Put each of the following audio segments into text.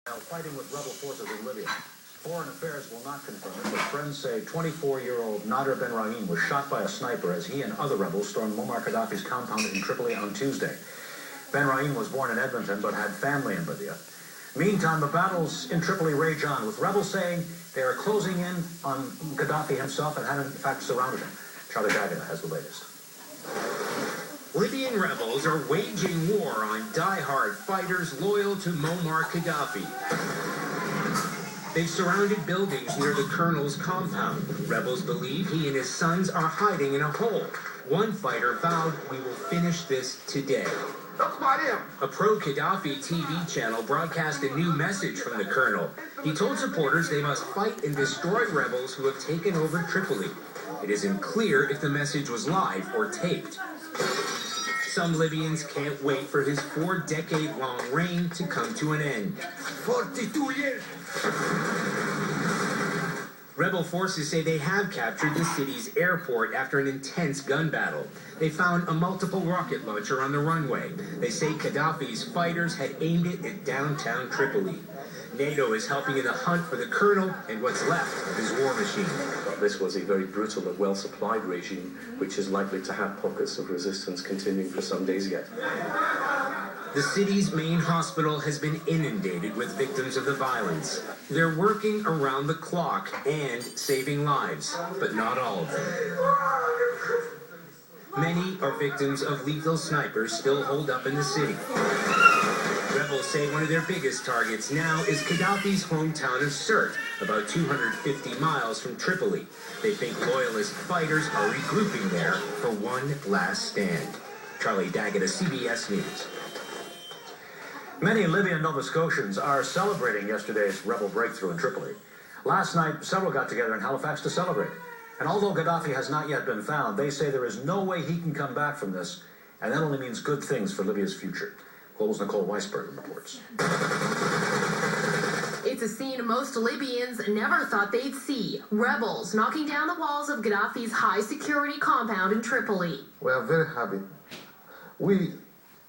Fighting with rebel forces in Libya. Foreign Affairs will not confirm it, but friends say 24-year-old Nader Ben Rahim was shot by a sniper as he and other rebels stormed Muammar Gaddafi's compound in Tripoli on Tuesday. Ben Rahim was born in Edmonton but had family in Libya. Meantime, the battles in Tripoli rage on, with rebels saying they are closing in on Gaddafi himself and have in fact surrounded him. Charlie Daggett has the latest. Libyan rebels are waging war on die-hard fighters loyal to Muammar Gaddafi. They've surrounded buildings near the colonel's compound. Rebels believe he and his sons are hiding in a hole. One fighter vowed, "We will finish this today." A pro-Gaddafi TV channel broadcast a new message from the colonel. He told supporters they must fight and destroy rebels who have taken over Tripoli. It isn't clear if the message was live or taped. Some Libyans can't wait for his 4-decade-long reign to come to an end. 42 years! Rebel forces say they have captured the city's airport after an intense gun battle. They found a multiple rocket launcher on the runway. They say Gaddafi's fighters had aimed it at downtown Tripoli. NATO is helping in the hunt for the colonel and what's left of his war machine. This was a very brutal and well-supplied regime, which is likely to have pockets of resistance continuing for some days yet. The city's main hospital has been inundated with victims of the violence. They're working around the clock and saving lives, but not all of them. Many are victims of lethal snipers still holed up in the city. Rebels say one of their biggest targets now is Gaddafi's hometown of Sirte, about 250 miles from Tripoli. They think loyalist fighters are regrouping there for one last stand. Charlie Daggett of CBS News. Many Libyan Nova Scotians are celebrating yesterday's rebel breakthrough in Tripoli. Last night, several got together in Halifax to celebrate. And although Gaddafi has not yet been found, they say there is no way he can come back from this, and that only means good things for Libya's future. Global's Nicole Weisberg reports. It's a scene most Libyans never thought they'd see. Rebels knocking down the walls of Gaddafi's high-security compound in Tripoli. We are very happy. We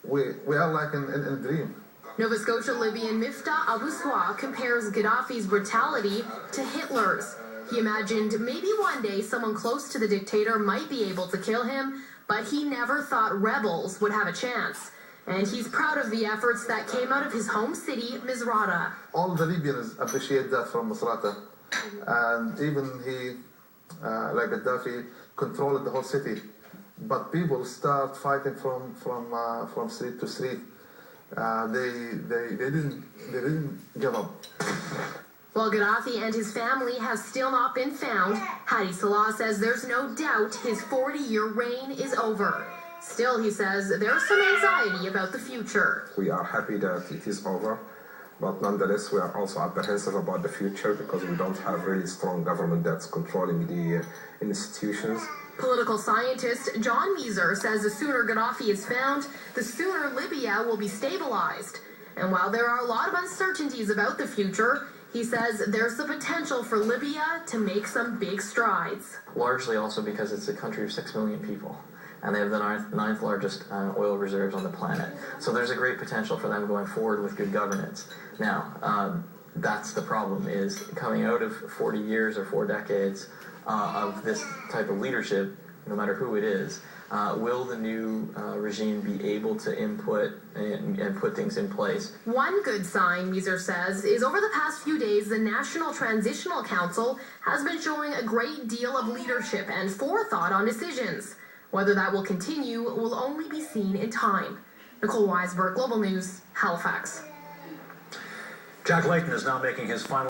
are like in a dream. Nova Scotia Libyan Miftah Abu-Swah compares Gaddafi's brutality to Hitler's. He imagined maybe one day someone close to the dictator might be able to kill him, but he never thought rebels would have a chance. And he's proud of the efforts that came out of his home city, Misrata. All the Libyans appreciate that from Misrata. And even like Gaddafi, controlled the whole city. But people start fighting from street to street. They didn't give up. While Gaddafi and his family have still not been found, Hadi Salah says there's no doubt his 40-year reign is over. Still, he says there's some anxiety about the future. We are happy that it is over, but nonetheless we are also apprehensive about the future because we don't have really strong government that's controlling the institutions. Political scientist John Meeser says the sooner Gaddafi is found, the sooner Libya will be stabilized. And while there are a lot of uncertainties about the future, he says there's the potential for Libya to make some big strides. Largely also because it's a country of 6 million people, and they have the ninth largest oil reserves on the planet. So there's a great potential for them going forward with good governance. Now, that's the problem, is coming out of 40 years or 4 decades of this type of leadership, no matter who it is, will the new regime be able to input and put things in place? One good sign, Meeser says, is over the past few days, the National Transitional Council has been showing a great deal of leadership and forethought on decisions. Whether that will continue will only be seen in time. Nicole Weisberg, Global News, Halifax. Jack Layton is now making his final